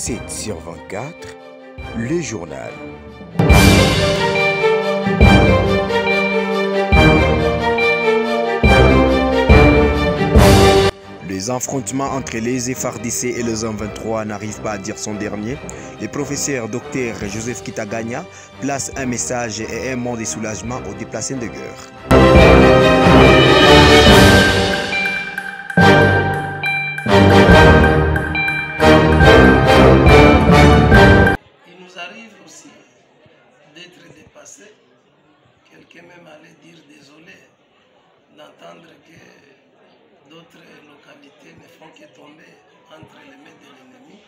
7/24, le journal. Les affrontements entre les FARDC et les M23 n'arrivent pas à dire son dernier. Le professeur Dr Joseph Kitaganya place un message et un mot de soulagement aux déplacés de guerre. Il nous arrive aussi d'être dépassés. Quelqu'un même allait dire désolé d'entendre que d'autres localités ne font que tomber entre les mains de l'ennemi.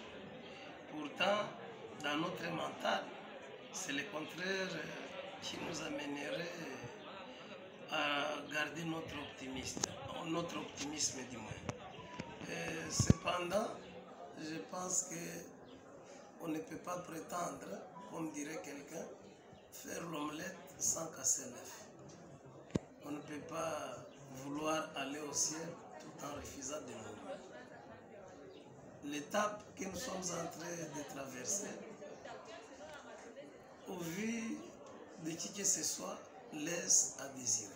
Pourtant, dans notre mental, c'est le contraire qui nous amènerait à garder notre optimisme du moins. Cependant, je pense qu'on ne peut pas prétendre, comme dirait quelqu'un, faire l'omelette sans casser l'œuf. On ne peut pas vouloir aller au ciel tout en refusant de mourir. L'étape que nous sommes en train de traverser, au vu de qui que ce soit, laisse à désirer.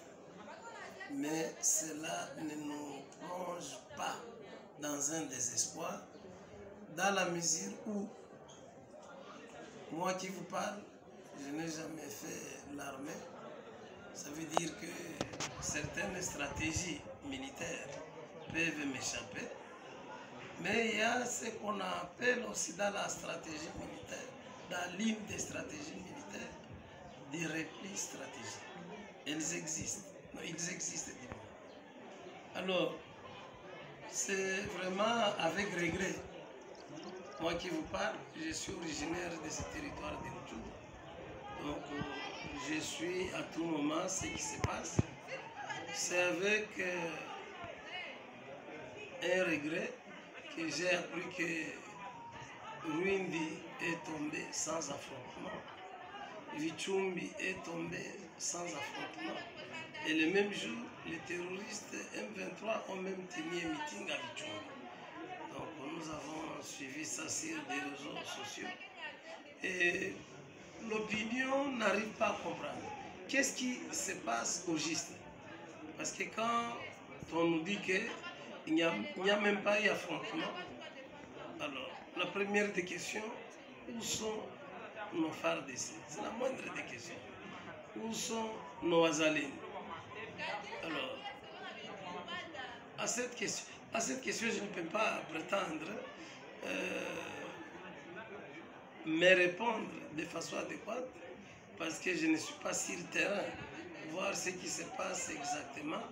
Mais cela ne nous plonge pas dans un désespoir, dans la mesure où, moi qui vous parle, je n'ai jamais fait l'armée. Ça veut dire que certaines stratégies militaires peuvent m'échapper. Mais il y a ce qu'on appelle aussi dans la stratégie militaire, dans l'une des stratégies militaires, des replis stratégiques. Elles existent. Non, ils existent, dis-moi. Alors, c'est vraiment avec regret. Moi qui vous parle, je suis originaire de ce territoire de Rutshuru. Donc, je suis à tout moment ce qui se passe. C'est avec un regret que j'ai appris que Rwindi est tombé sans affrontement. Vichumbi est tombé sans affrontement. Et le même jour, les terroristes M23 ont même tenu un meeting à Vichumbi. Donc nous avons suivi ça sur des réseaux sociaux. Et l'opinion n'arrive pas à comprendre. Qu'est-ce qui se passe au juste? Parce que quand on nous dit qu'il n'y a même pas eu affrontement, alors la première des questions, où sont nos FARDC? C'est la moindre des questions. Où sont nos Azalènes? Alors, à cette question, je ne peux pas prétendre me répondre de façon adéquate parce que je ne suis pas sur le terrain, voir ce qui se passe exactement,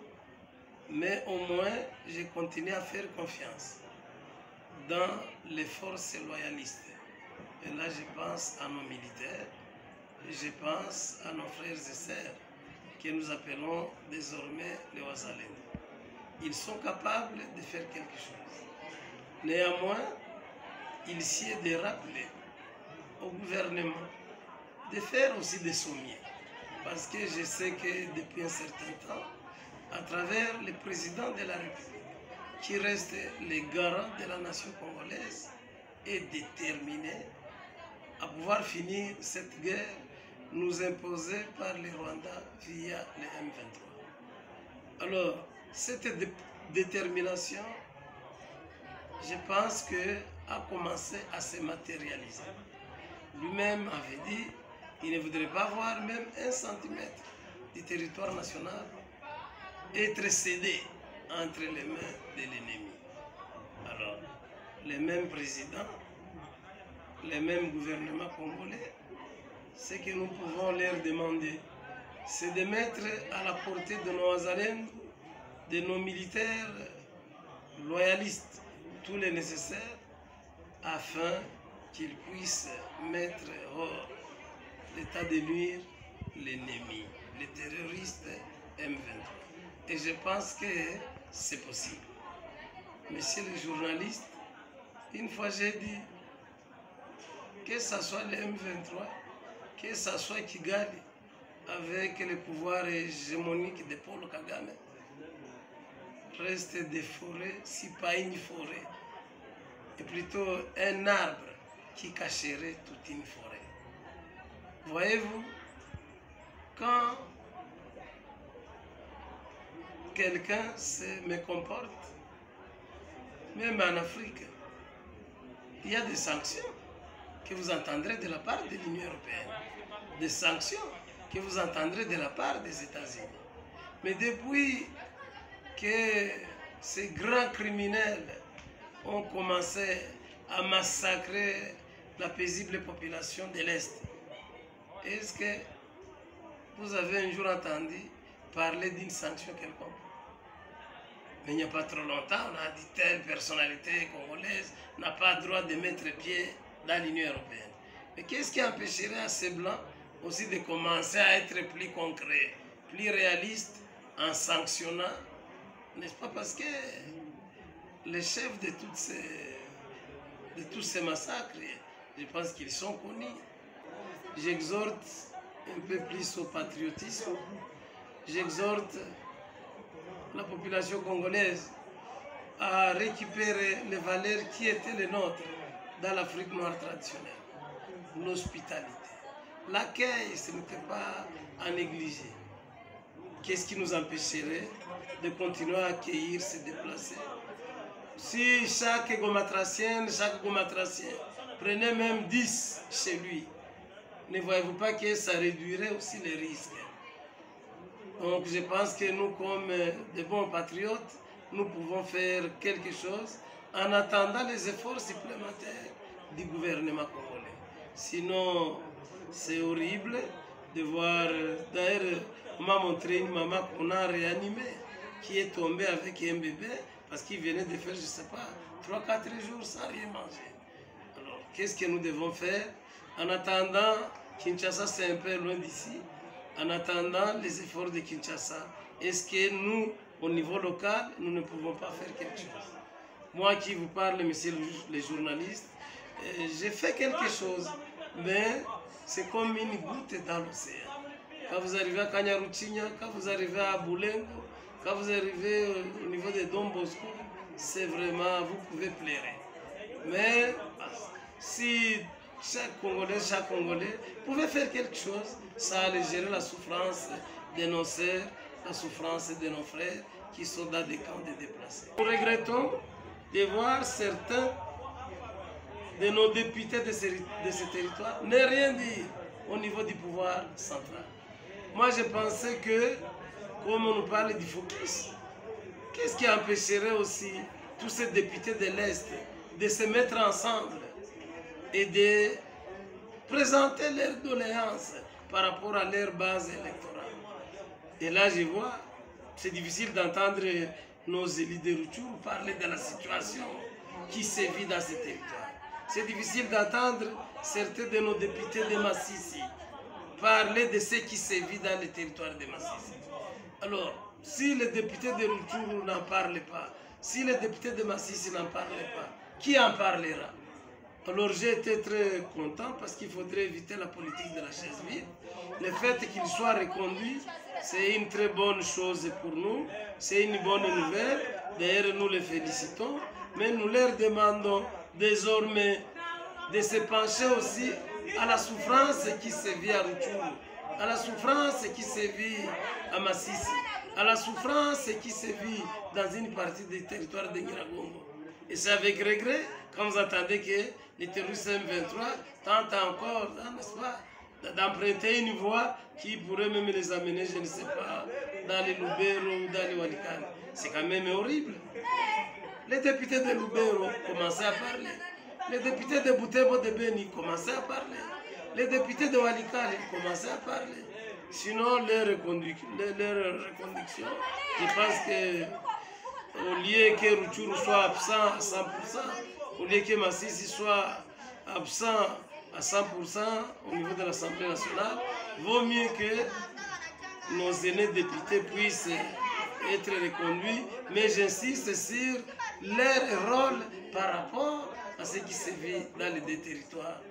mais au moins je continue à faire confiance dans les forces loyalistes. Et là je pense à nos militaires, je pense à nos frères et sœurs que nous appelons désormais les Wazalènes. Ils sont capables de faire quelque chose. Néanmoins, il s'y est de rappeler au gouvernement de faire aussi des sommiers. Parce que je sais que depuis un certain temps, à travers le président de la République, qui reste le garant de la nation congolaise, est déterminé à pouvoir finir cette guerre nous imposée par les Rwandais via les M23. Alors, cette détermination, je pense a commencé à se matérialiser. Lui-même avait dit qu'il ne voudrait pas voir même 1 centimètre du territoire national être cédé entre les mains de l'ennemi. Alors, les mêmes présidents, les mêmes gouvernements congolais, ce que nous pouvons leur demander, c'est de mettre à la portée de nos Azalènes, de nos militaires loyalistes, tout le nécessaire afin qu'ils puissent mettre hors l'état de nuire l'ennemi, les terroristes M23. Et je pense que c'est possible. Messieurs les journalistes, une fois j'ai dit que ce soit le M23, que ce soit Kigali, avec le pouvoir hégémonique de Paul Kagame, reste des forêts, si pas une forêt, et plutôt un arbre qui cacherait toute une forêt. Voyez-vous, quand quelqu'un se me comporte, même en Afrique, il y a des sanctions que vous entendrez de la part de l'Union européenne, des sanctions que vous entendrez de la part des États-Unis. Mais depuis que ces grands criminels ont commencé à massacrer la paisible population de l'Est, est-ce que vous avez un jour entendu parler d'une sanction quelconque? Mais il n'y a pas trop longtemps, on a dit telle personnalité congolaise n'a pas le droit de mettre pied dans l'Union européenne. Mais qu'est-ce qui empêcherait à ces Blancs aussi de commencer à être plus concrets, plus réalistes en sanctionnant, n'est-ce pas? Parce que les chefs de tous ces massacres, je pense qu'ils sont connus. J'exhorte un peu plus au patriotisme. J'exhorte la population congolaise à récupérer les valeurs qui étaient les nôtres dans l'Afrique noire traditionnelle. L'hospitalité, l'accueil, ce n'était pas à négliger. Qu'est-ce qui nous empêcherait de continuer à accueillir ces déplacés? Si chaque gomatracien prenait même 10 chez lui, ne voyez-vous pas que ça réduirait aussi les risques? Donc je pense que nous, comme de bons patriotes, nous pouvons faire quelque chose en attendant les efforts supplémentaires du gouvernement congolais. Sinon, c'est horrible de voir, d'ailleurs, on m'a montré une maman qu'on a réanimée, qui est tombée avec un bébé, parce qu'il venait de faire, je ne sais pas, 3-4 jours sans rien manger. Alors, qu'est-ce que nous devons faire? En attendant, Kinshasa, c'est un peu loin d'ici, en attendant les efforts de Kinshasa, est-ce que nous, au niveau local, nous ne pouvons pas faire quelque chose? Moi qui vous parle, messieurs les journalistes, j'ai fait quelque chose, mais c'est comme une goutte dans l'océan. Quand vous arrivez à Kanyaruchinya, quand vous arrivez à Boulengo, quand vous arrivez au niveau de Don Bosco, c'est vraiment, vous pouvez pleurer. Mais si chaque Congolais pouvait faire quelque chose, ça allait gérer la souffrance de nos sœurs, la souffrance de nos frères qui sont dans des camps de déplacés. Nous regrettons de voir certains de nos députés de ce territoire ne rien dire au niveau du pouvoir central. Moi, je pensais que, comme on nous parle du focus, qu'est-ce qui empêcherait aussi tous ces députés de l'Est de se mettre ensemble et de présenter leurs doléances par rapport à leur base électorale? Et là, je vois, c'est difficile d'entendre nos élus de Rutshuru parler de la situation qui se vit dans ce territoire. C'est difficile d'entendre certains de nos députés de Massissi parler de ce qui se vit dans le territoire de Massissi. Alors, si les députés de Rutshuru n'en parlent pas, si les députés de Massissi n'en parlent pas, qui en parlera? Alors j'ai été très content parce qu'il faudrait éviter la politique de la chaise vide. Le fait qu'il soit reconduit, c'est une très bonne chose pour nous, c'est une bonne nouvelle. D'ailleurs, nous les félicitons, mais nous leur demandons désormais de se pencher aussi à la souffrance qui se vit à Rutshuru, à la souffrance qui se vit à Massissi, à la souffrance qui se vit dans une partie du territoire de Nyiragongo. Et c'est avec regret quand vous entendez que les terroristes M23 tentent encore, n'est-ce pas, d'emprunter une voie qui pourrait même les amener, je ne sais pas, dans les Lubero ou dans les Walikale. C'est quand même horrible. Les députés de Lubero commençaient à parler. Les députés de Butembo de Beni commençaient à parler. Les députés de Walikale commençaient à parler. Sinon, leur reconduction, je pense que au lieu que Rutshuru soit absent à 100%, au lieu que Massissi soit absent à 100% au niveau de l'Assemblée nationale, vaut mieux que nos aînés députés puissent être reconduits, mais j'insiste sur leur rôle par rapport à ce qui se vit dans les deux territoires